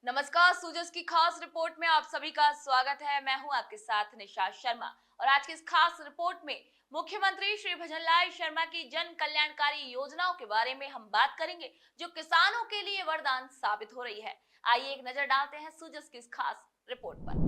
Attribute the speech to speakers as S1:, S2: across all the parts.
S1: नमस्कार, सूजस की खास रिपोर्ट में आप सभी का स्वागत है। मैं हूं आपके साथ निशा शर्मा और आज की इस खास रिपोर्ट में मुख्यमंत्री श्री भजनलाल शर्मा की जन कल्याणकारी योजनाओं के बारे में हम बात करेंगे, जो किसानों के लिए वरदान साबित हो रही है। आइए एक नजर डालते हैं सूजस की इस खास रिपोर्ट पर।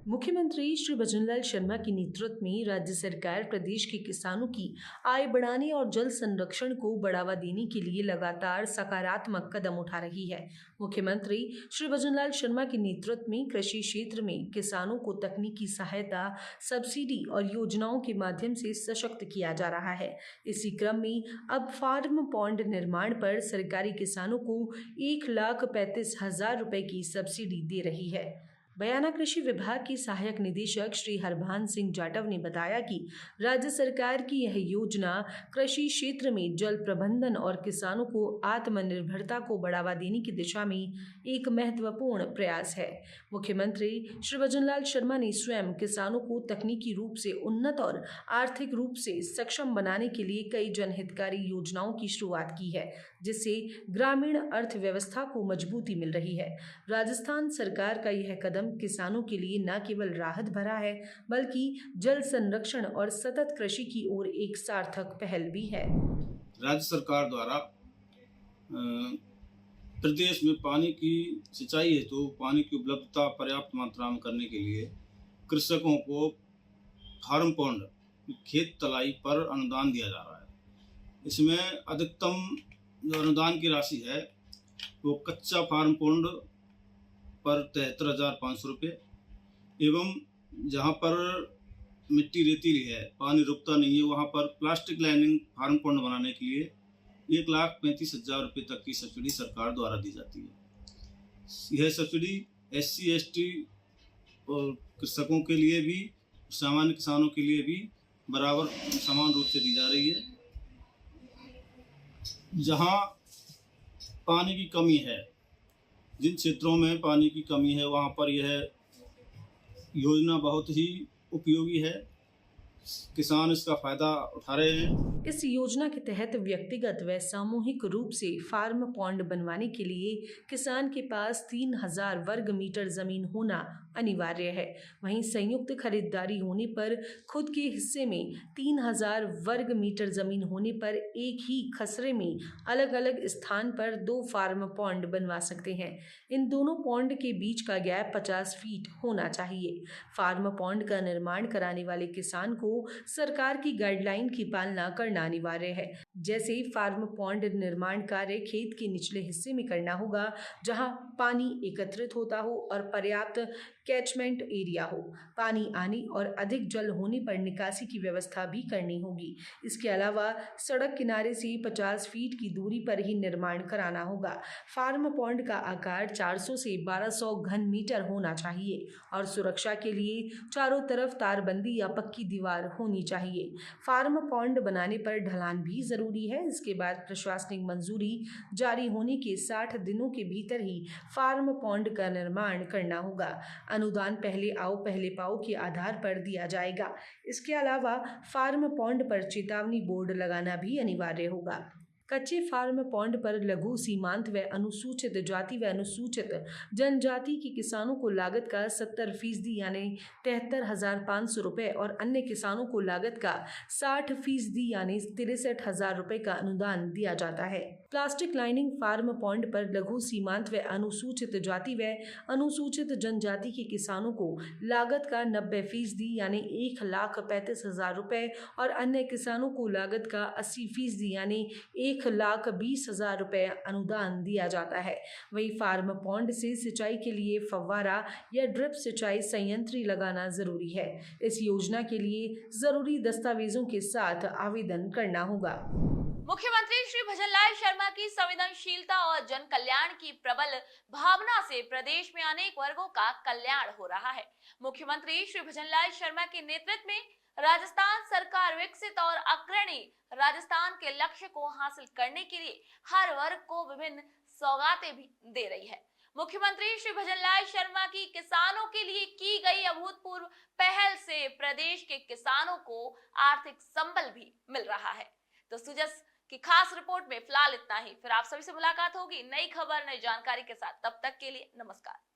S2: मुख्यमंत्री श्री भजनलाल शर्मा के नेतृत्व में राज्य सरकार प्रदेश के किसानों की आय बढ़ाने और जल संरक्षण को बढ़ावा देने के लिए लगातार सकारात्मक कदम उठा रही है। मुख्यमंत्री श्री भजनलाल शर्मा के नेतृत्व में कृषि क्षेत्र में किसानों को तकनीकी सहायता, सब्सिडी और योजनाओं के माध्यम से सशक्त किया जा रहा है। इसी क्रम में अब फार्म पॉन्ड निर्माण पर सरकारी किसानों को 1,35,000 रुपए की सब्सिडी दे रही है। बयाना कृषि विभाग की सहायक निदेशक श्री हरभान सिंह जाटव ने बताया कि राज्य सरकार की यह योजना कृषि क्षेत्र में जल प्रबंधन और किसानों को आत्मनिर्भरता को बढ़ावा देने की दिशा में एक महत्वपूर्ण प्रयास है। मुख्यमंत्री श्री भजनलाल शर्मा ने स्वयं किसानों को तकनीकी रूप से उन्नत और आर्थिक रूप से सक्षम बनाने के लिए कई जनहितकारी योजनाओं की शुरुआत की है, जिससे ग्रामीण अर्थव्यवस्था को मजबूती मिल रही है। राजस्थान सरकार का यह कदम किसानों के लिए न केवल राहत भरा है, बल्कि जल संरक्षण और सतत कृषि की ओर एक सार्थक पहल भी है।
S3: राज्य सरकार द्वारा प्रदेश में पानी की सिंचाई हेतु तो पानी की उपलब्धता पर्याप्त मात्रा में करने के लिए कृषकों को फार्म पॉन्ड खेत तलाई पर अनुदान दिया जा रहा है। इसमें अधिकतम जो अनुदान की राशि है वो कच्चा फार्म पॉन्ड पर 73,500 रुपये एवं जहाँ पर मिट्टी रेतीली है, पानी रुकता नहीं है, वहाँ पर प्लास्टिक लाइनिंग फार्म पॉन्ड बनाने के लिए 1,35,000 रुपये तक की सब्सिडी सरकार द्वारा दी जाती है। यह सब्सिडी SC ST और कृषकों के लिए भी, सामान्य किसानों के लिए भी बराबर समान रूप से दी जा रही है। जहाँ पानी की कमी है, जिन क्षेत्रों में पानी की कमी है, वहाँ पर यह योजना बहुत ही उपयोगी है। किसान इसका फायदा उठा रहे हैं।
S2: इस योजना के तहत व्यक्तिगत व सामूहिक रूप से फार्म पॉन्ड बनवाने के लिए किसान के पास 3,000 वर्ग मीटर जमीन होना अनिवार्य है। वहीं संयुक्त खरीदारी होने पर खुद के हिस्से में 3,000 वर्ग मीटर जमीन होने पर एक ही खसरे में अलग अलग स्थान पर 2 फार्म पॉन्ड बनवा सकते हैं। इन दोनों पॉन्ड के बीच का गैप 50 फीट होना चाहिए। फार्म पॉन्ड का निर्माण कराने वाले किसान को सरकार की गाइडलाइन की पालना करना अनिवार्य है। जैसे फार्म पॉन्ड निर्माण कार्य खेत के निचले हिस्से में करना होगा, जहां पानी एकत्रित होता हो और पर्याप्त कैचमेंट एरिया हो। पानी आने और अधिक जल होने पर निकासी की व्यवस्था भी करनी होगी। इसके अलावा सड़क किनारे से 50 फीट की दूरी पर ही निर्माण कराना होगा। फार्म पॉन्ड का आकार 400 से 1200 घन मीटर होना चाहिए और सुरक्षा के लिए चारों तरफ तारबंदी या पक्की दीवार होनी चाहिए। फार्म पॉन्ड बनाने पर ढलान भी जरूरी है। इसके बाद प्रशासनिक मंजूरी जारी होने के 60 दिनों के भीतर ही फार्म पॉन्ड का निर्माण करना होगा। अनुदान पहले आओ पहले पाओ के आधार पर दिया जाएगा। इसके अलावा फार्म पॉन्ड पर चेतावनी बोर्ड लगाना भी अनिवार्य होगा। कच्चे फार्म पॉन्ड पर लघु, सीमांत व अनुसूचित जाति व अनुसूचित जनजाति के किसानों को लागत का 70% यानी 73,500 रुपये और अन्य किसानों को लागत का 60% यानी 63,000 रुपये का अनुदान दिया जाता है। प्लास्टिक लाइनिंग फार्म पॉन्ड पर लघु, सीमांत व अनुसूचित जाति व अनुसूचित जनजाति के किसानों को लागत का 90% यानी 1,35,000 रुपये और अन्य किसानों को लागत का 80% यानी 1,20,000 रुपये अनुदान दिया जाता है। वहीं फार्म पॉन्ड से सिंचाई के लिए फव्वारा या ड्रिप सिंचाई संयंत्र लगाना जरूरी है। इस योजना के लिए जरूरी दस्तावेजों के साथ आवेदन करना होगा।
S1: मुख्यमंत्री श्री भजनलाल शर्मा की संवेदनशीलता और जन कल्याण की प्रबल भावना से प्रदेश में अनेक वर्गों का कल्याण हो रहा है। मुख्यमंत्री श्री भजनलाल शर्मा के नेतृत्व में राजस्थान सरकार विकसित और अग्रणी राजस्थान के लक्ष्य को हासिल करने के लिए हर वर्ग को विभिन्न सौगातें भी दे रही है। मुख्यमंत्री श्री भजनलाल शर्मा की किसानों के लिए की गई अभूतपूर्व पहल से प्रदेश के किसानों को आर्थिक संबल भी मिल रहा है। तो सुजस की खास रिपोर्ट में फिलहाल इतना ही। फिर आप सभी से मुलाकात होगी नई खबर नई जानकारी के साथ। तब तक के लिए नमस्कार।